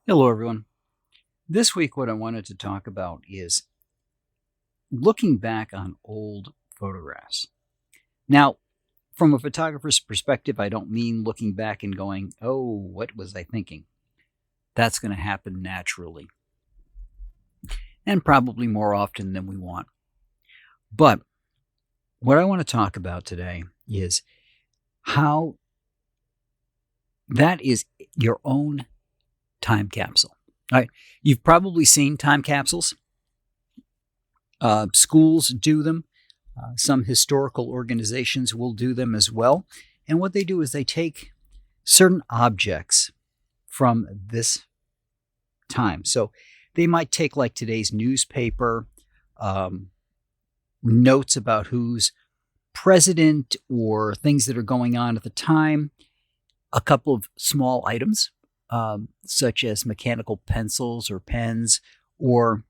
Hello, everyone. This week, what I wanted to talk about is looking back on old photographs. Now, from a photographer's perspective, I don't mean looking back and going, oh, what was I thinking? That's going to happen naturally and probably more often than we want. But what I want to talk about today is how that is your own time capsule. All right. You've probably seen time capsules. Schools do them. Some historical organizations will do them as well. And what they do is they take certain objects from this time. So they might take, like, today's newspaper, notes about who's president or things that are going on at the time, a couple of small items, such as mechanical pencils or pens, or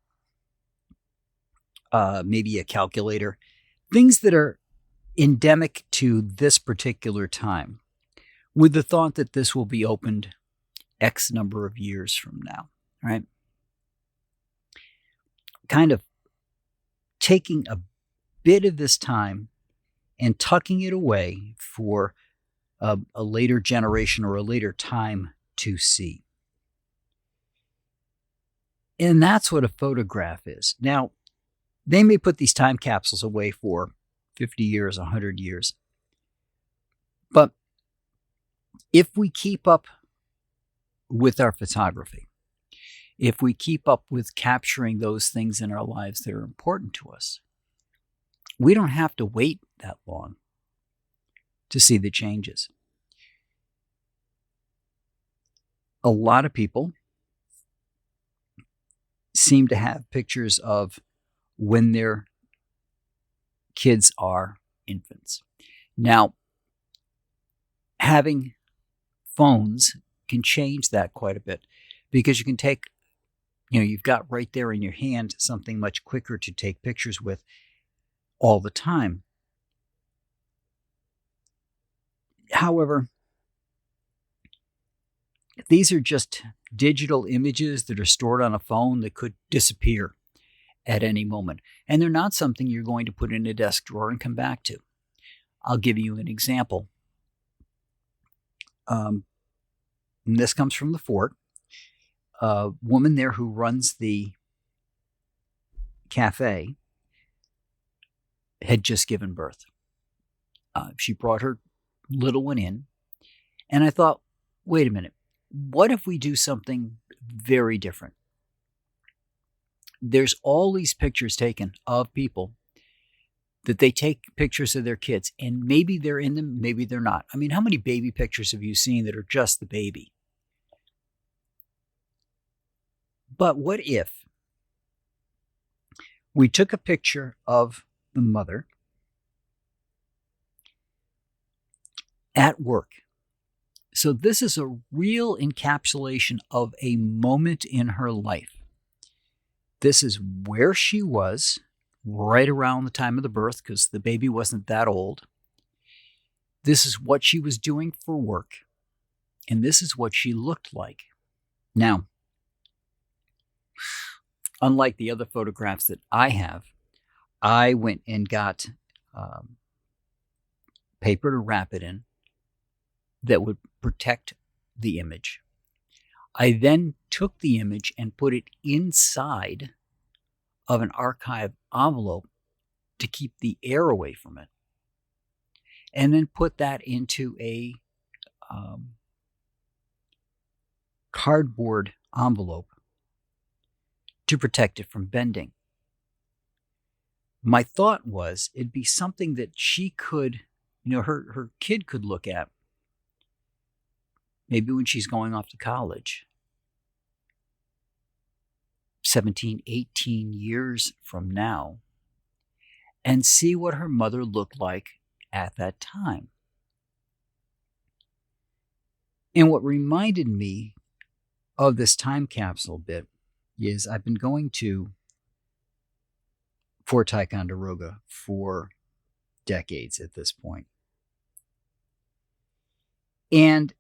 maybe a calculator, things that are endemic to this particular time, with the thought that this will be opened X number of years from now, right? Kind of taking a bit of this time and tucking it away for a later generation or a later time to see. And that's what a photograph is. Now, they may put these time capsules away for 50 years, 100 years. But if we keep up with our photography, if we keep up with capturing those things in our lives that are important to us, we don't have to wait that long to see the changes. A lot of people seem to have pictures of when their kids are infants. Now, having phones can change that quite a bit, because you can take, you've got right there in your hand something much quicker to take pictures with all the time. However, these are just digital images that are stored on a phone that could disappear at any moment. And they're not something you're going to put in a desk drawer and come back to. I'll give you an example. And this comes from the fort. A woman there who runs the cafe had just given birth. She brought her little one in, and I thought, wait a minute, what if we do something very different? There's all these pictures taken of people that they take pictures of their kids, and maybe they're in them, maybe they're not. I mean, how many baby pictures have you seen that are just the baby? But what if we took a picture of the mother at work? So this is a real encapsulation of a moment in her life. This is where she was right around the time of the birth, because the baby wasn't that old. This is what she was doing for work, and this is what she looked like. Now, unlike the other photographs that I have, I went and got paper to wrap it in that would protect the image. I then took the image and put it inside of an archive envelope to keep the air away from it, and then put that into a cardboard envelope to protect it from bending. My thought was it'd be something that she could, her kid could look at, maybe when she's going off to college, 17, 18 years from now, and see what her mother looked like at that time. And what reminded me of this time capsule bit is I've been going to Fort Ticonderoga for decades at this point. And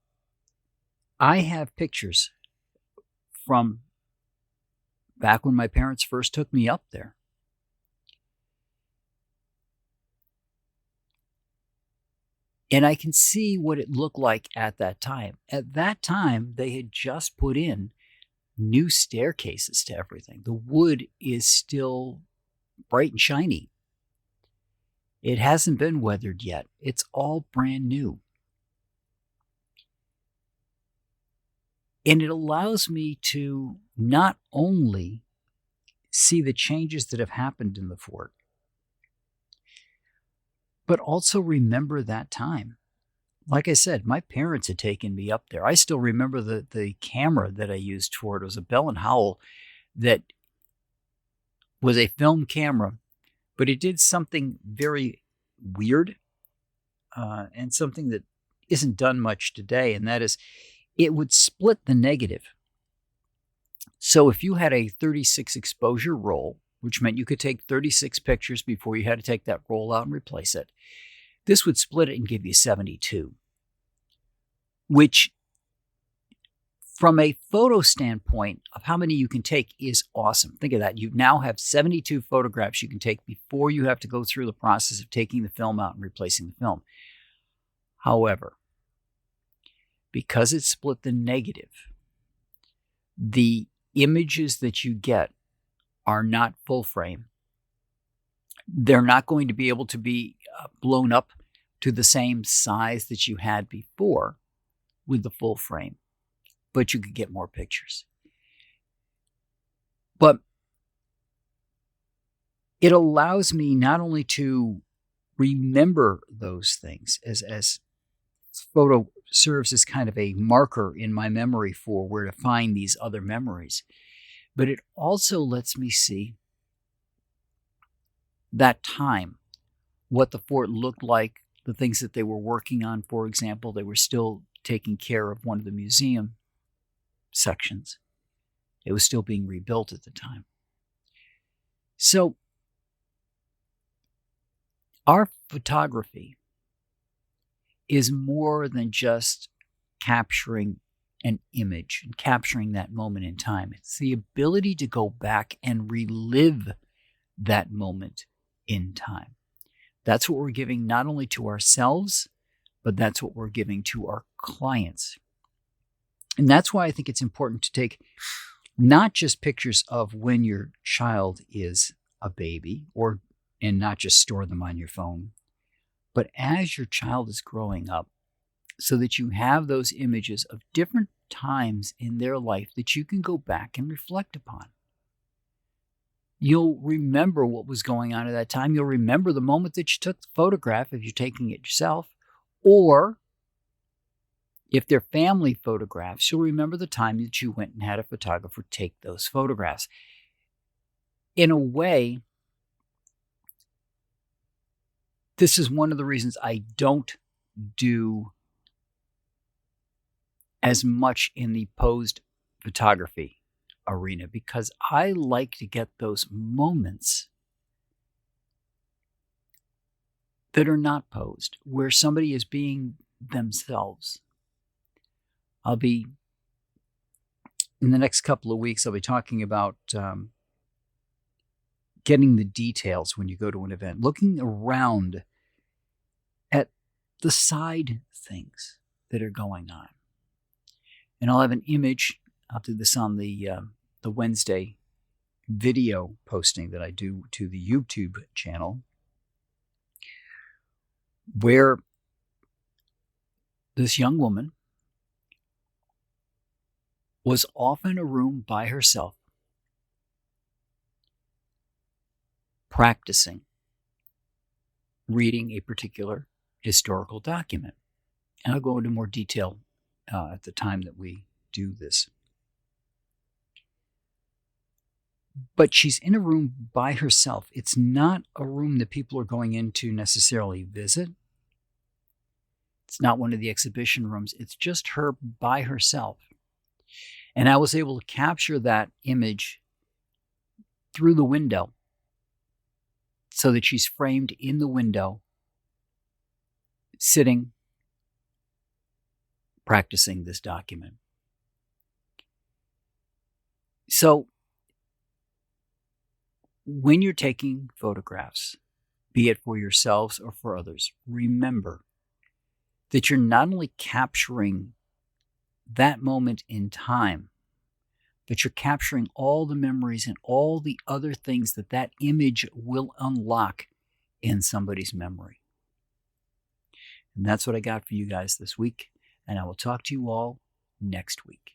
I have pictures from back when my parents first took me up there. And I can see what it looked like at that time. At that time, they had just put in new staircases to everything. The wood is still bright and shiny. It hasn't been weathered yet. It's all brand new. And it allows me to not only see the changes that have happened in the fort, but also remember that time. Like I said, my parents had taken me up there. I still remember the camera that I used for it. It was a Bell & Howell that was a film camera, but it did something very weird and something that isn't done much today, and that is it would split the negative. So if you had a 36 exposure roll, which meant you could take 36 pictures before you had to take that roll out and replace it, this would split it and give you 72, which from a photo standpoint of how many you can take is awesome. Think of that. You now have 72 photographs you can take before you have to go through the process of taking the film out and replacing the film. However, because it split the negative, the images that you get are not full frame. They're not going to be able to be blown up to the same size that you had before with the full frame, but you could get more pictures. But it allows me not only to remember those things as photo serves as kind of a marker in my memory for where to find these other memories, but it also lets me see that time, what the fort looked like, the things that they were working on. For example, they were still taking care of one of the museum sections. It was still being rebuilt at the time. So our photography is more than just capturing an image and capturing that moment in time. It's the ability to go back and relive that moment in time. That's what we're giving not only to ourselves, but that's what we're giving to our clients. And that's why I think it's important to take not just pictures of when your child is a baby, and not just store them on your phone, but as your child is growing up, so that you have those images of different times in their life that you can go back and reflect upon. You'll remember what was going on at that time. You'll remember the moment that you took the photograph if you're taking it yourself, or if they're family photographs, you'll remember the time that you went and had a photographer take those photographs. In a way, this is one of the reasons I don't do as much in the posed photography arena, because I like to get those moments that are not posed, where somebody is being themselves. In the next couple of weeks, I'll be talking about getting the details when you go to an event, looking around at the side things that are going on. And I'll have an image. I'll do this on the Wednesday video posting that I do to the YouTube channel, where this young woman was off in a room by herself, practicing reading a particular historical document. And I'll go into more detail at the time that we do this. But she's in a room by herself. It's not a room that people are going into necessarily visit. It's not one of the exhibition rooms. It's just her by herself. And I was able to capture that image through the window so that she's framed in the window, sitting, practicing this document. So when you're taking photographs, be it for yourselves or for others, remember that you're not only capturing that moment in time, but you're capturing all the memories and all the other things that that image will unlock in somebody's memory. And that's what I got for you guys this week. And I will talk to you all next week.